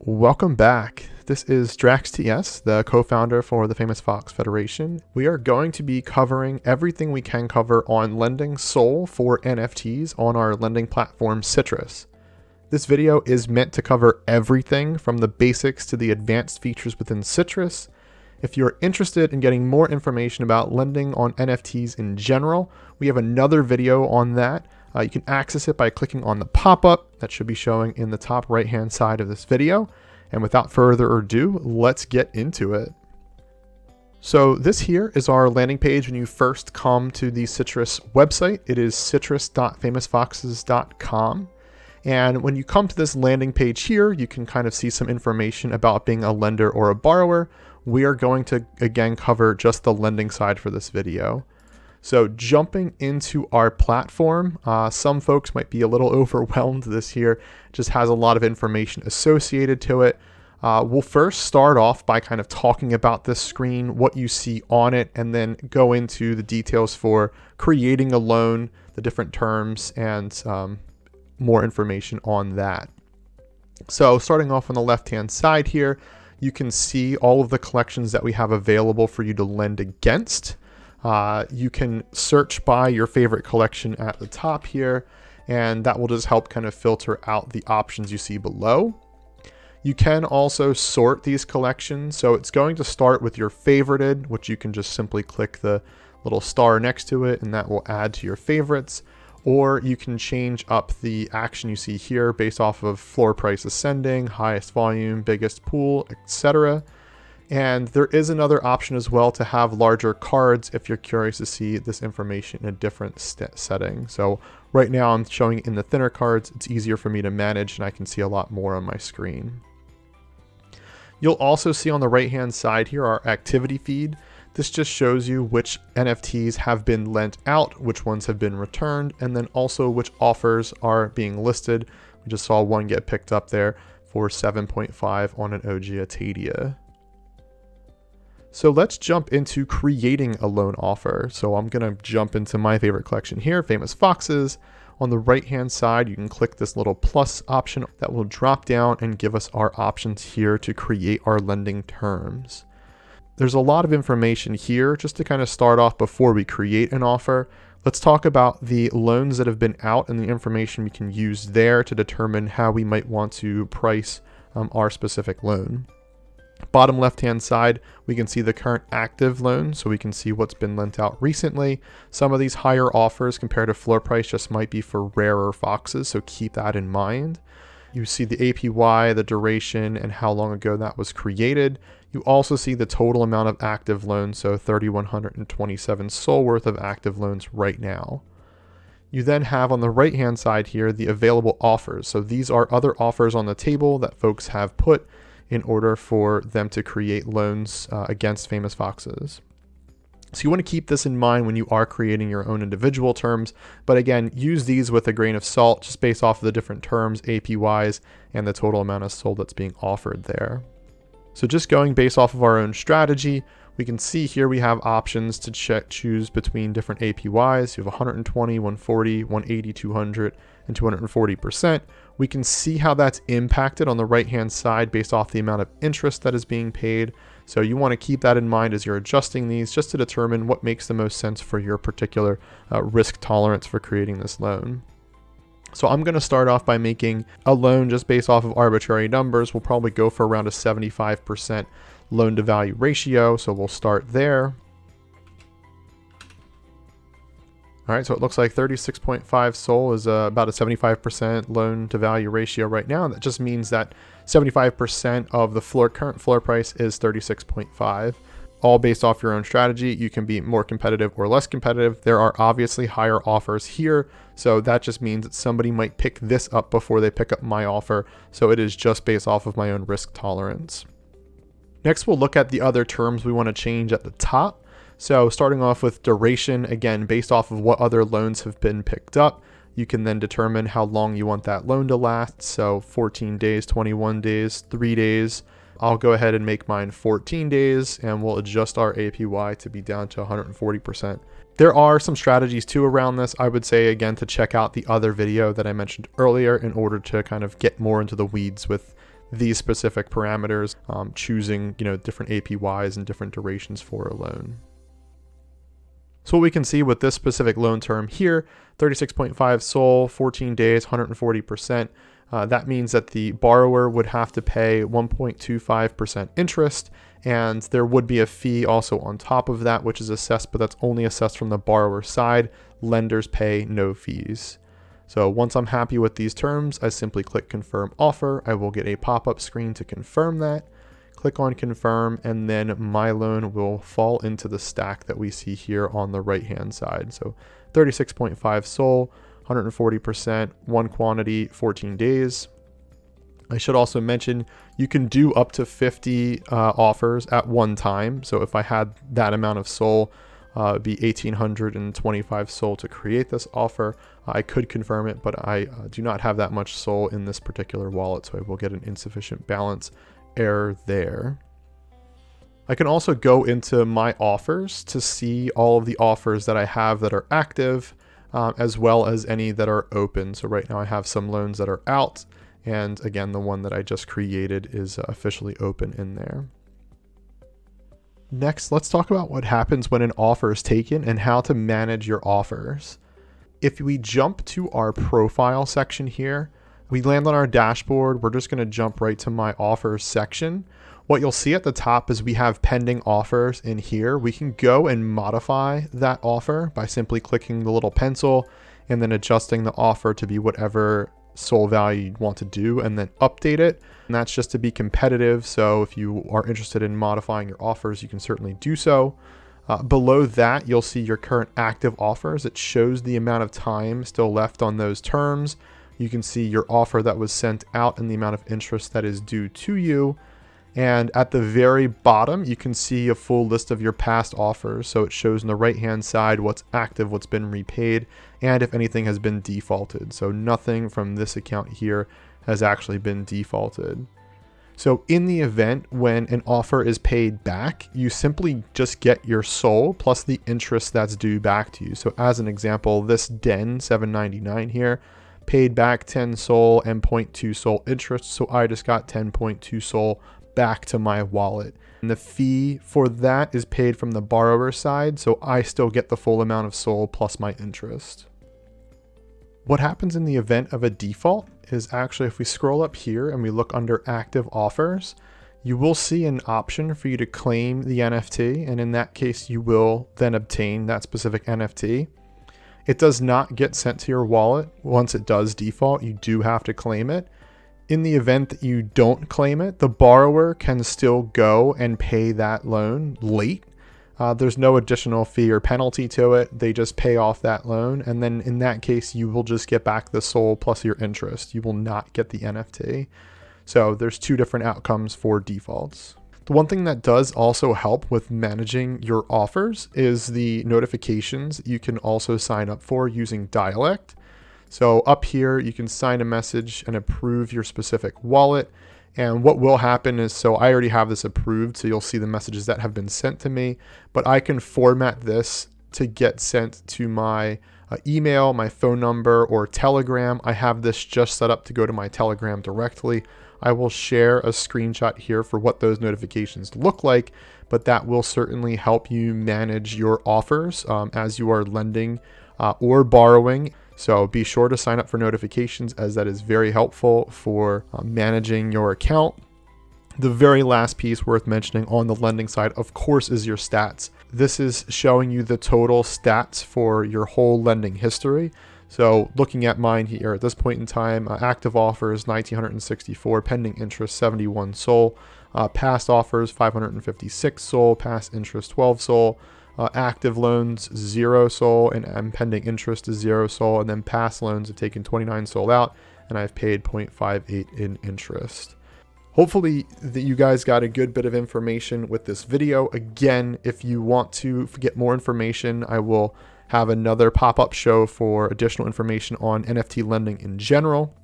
Welcome back. This is Draxxts, the co-founder for the Famous Fox Federation. We are going to be covering everything we can cover on lending SOL for NFTs on our lending platform Citrus. This video is meant to cover everything from the basics to the advanced features within Citrus. If you're interested in getting more information about lending on NFTs in general, we have another video on that. You can access it by clicking on the pop-up that should be showing in the top right-hand side of this video. And without further ado, let's get into it. So this here is our landing page when you first come to the Citrus website. It is citrus.famousfoxes.com. And when you come to this landing page here, you can kind of see some information about being a lender or a borrower. We are going to, again, cover just the lending side for this video. So jumping into our platform, some folks might be a little overwhelmed. This here just has a lot of information associated to it. We'll first start off by kind of talking about this screen, what you see on it, and then go into the details for creating a loan, the different terms, and more information on that. So starting off on the left-hand side here, you can see all of the collections that we have available for you to lend against. You can search by your favorite collection at the top here, and that will just help kind of filter out the options you see below. You can also sort these collections. So it's going to start with your favorited, which you can just simply click the little star next to it, and that will add to your favorites. Or you can change up the action you see here based off of floor price ascending, highest volume, biggest pool, etc. And there is another option as well to have larger cards if you're curious to see this information in a different setting. So right now I'm showing it in the thinner cards. It's easier for me to manage and I can see a lot more on my screen. You'll also see on the right hand side here our activity feed. This just shows you which NFTs have been lent out, which ones have been returned, and then also which offers are being listed. We just saw one get picked up there for 7.5 on an OG Atadia. So let's jump into creating a loan offer. So I'm going to jump into my favorite collection here, Famous Foxes. On the right hand side, you can click this little plus option that will drop down and give us our options here to create our lending terms. There's a lot of information here. Just to kind of start off before we create an offer, let's talk about the loans that have been out and the information we can use there to determine how we might want to price our specific loan. Bottom left hand side, we can see the current active loan, so we can see what's been lent out recently. Some of these higher offers compared to floor price just might be for rarer foxes, so keep that in mind. You see the APY, the duration, and how long ago that was created. You also see the total amount of active loans, so 3,127 SOL worth of active loans right now. You then have on the right hand side here the available offers. So these are other offers on the table that folks have put in order for them to create loans against Famous Foxes. So you want to keep this in mind when you are creating your own individual terms, but again, use these with a grain of salt just based off of the different terms, APYs, and the total amount of SOL that's being offered there. So just going based off of our own strategy, we can see here we have options to choose between different APYs. You have 120, 140, 180, 200, and 240%. We can see how that's impacted on the right-hand side based off the amount of interest that is being paid. So you want to keep that in mind as you're adjusting these just to determine what makes the most sense for your particular risk tolerance for creating this loan. So I'm going to start off by making a loan just based off of arbitrary numbers. We'll probably go for around a 75% loan to value ratio. So we'll start there. All right, so it looks like 36.5 SOL is about a 75% loan to value ratio right now. That just means that 75% of the current floor price is 36.5. All based off your own strategy. You can be more competitive or less competitive. There are obviously higher offers here. So that just means that somebody might pick this up before they pick up my offer. So it is just based off of my own risk tolerance. Next, we'll look at the other terms we want to change at the top. So starting off with duration, again, based off of what other loans have been picked up, you can then determine how long you want that loan to last. So 14 days, 21 days, 3 days. I'll go ahead and make mine 14 days and we'll adjust our APY to be down to 140%. There are some strategies too around this. I would say again to check out the other video that I mentioned earlier in order to kind of get more into the weeds with these specific parameters, choosing, different APYs and different durations for a loan. So what we can see with this specific loan term here, 36.5 SOL, 14 days, 140%. That means that the borrower would have to pay 1.25% interest, and there would be a fee also on top of that, which is assessed, but that's only assessed from the borrower side. Lenders pay no fees. So once I'm happy with these terms, I simply click confirm offer. I will get a pop-up screen to confirm that. Click on confirm, and then my loan will fall into the stack that we see here on the right-hand side. So 36.5 SOL, 140%, one quantity, 14 days. I should also mention you can do up to 50 offers at one time. So if I had that amount of SOL, it'd be 1,825 SOL to create this offer. I could confirm it, but I do not have that much SOL in this particular wallet, so I will get an insufficient balance error there. I can also go into my offers to see all of the offers that I have that are active, as well as any that are open. So right now I have some loans that are out, and again, the one that I just created is officially open in there. Next, let's talk about what happens when an offer is taken and how to manage your offers. If we jump to our profile section here, we land on our dashboard. We're just going to jump right to my offers section. What you'll see at the top is we have pending offers in here. We can go and modify that offer by simply clicking the little pencil and then adjusting the offer to be whatever SOL value you want to do, and then update it. And that's just to be competitive. So if you are interested in modifying your offers, you can certainly do so. Below that, you'll see your current active offers. It shows the amount of time still left on those terms. You can see your offer that was sent out and the amount of interest that is due to you. And at the very bottom, you can see a full list of your past offers. So it shows on the right-hand side what's active, what's been repaid, and if anything has been defaulted. So nothing from this account here has actually been defaulted. So in the event when an offer is paid back, you simply just get your SOL plus the interest that's due back to you. So as an example, this DEN 799 here paid back 10 SOL and 0.2 SOL interest. So I just got 10.2 SOL back to my wallet. And the fee for that is paid from the borrower side. So I still get the full amount of SOL plus my interest. What happens in the event of a default is actually if we scroll up here and we look under active offers, you will see an option for you to claim the NFT. And in that case, you will then obtain that specific NFT. It does not get sent to your wallet. Once it does default, you do have to claim it. In the event that you don't claim it, the borrower can still go and pay that loan late. There's no additional fee or penalty to it. They just pay off that loan. And then in that case, you will just get back the SOL plus your interest. You will not get the NFT. So there's two different outcomes for defaults. The one thing that does also help with managing your offers is the notifications you can also sign up for using Dialect. So up here, you can sign a message and approve your specific wallet. And what will happen is, so I already have this approved, so you'll see the messages that have been sent to me, but I can format this to get sent to my email, my phone number, or Telegram. I have this just set up to go to my Telegram directly. I will share a screenshot here for what those notifications look like, but that will certainly help you manage your offers as you are lending or borrowing. So be sure to sign up for notifications, as that is very helpful for managing your account. The very last piece worth mentioning on the lending side, of course, is your stats. This is showing you the total stats for your whole lending history. So looking at mine here at this point in time, active offers 1,964, pending interest 71 SOL, past offers 556 SOL, past interest 12 SOL. Active loans 0 SOL, and pending interest is 0 SOL, and then past loans have taken 29 SOL out, and I've paid 0.58 in interest. Hopefully that you guys got a good bit of information with this video. Again, if you want to get more information, I will have another pop-up show for additional information on NFT lending in general.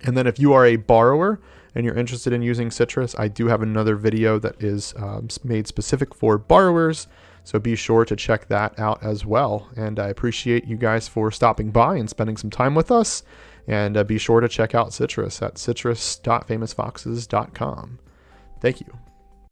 And then if you are a borrower and you're interested in using Citrus, I do have another video that is made specific for borrowers. So be sure to check that out as well. And I appreciate you guys for stopping by and spending some time with us. And be sure to check out Citrus at citrus.famousfoxes.com. Thank you.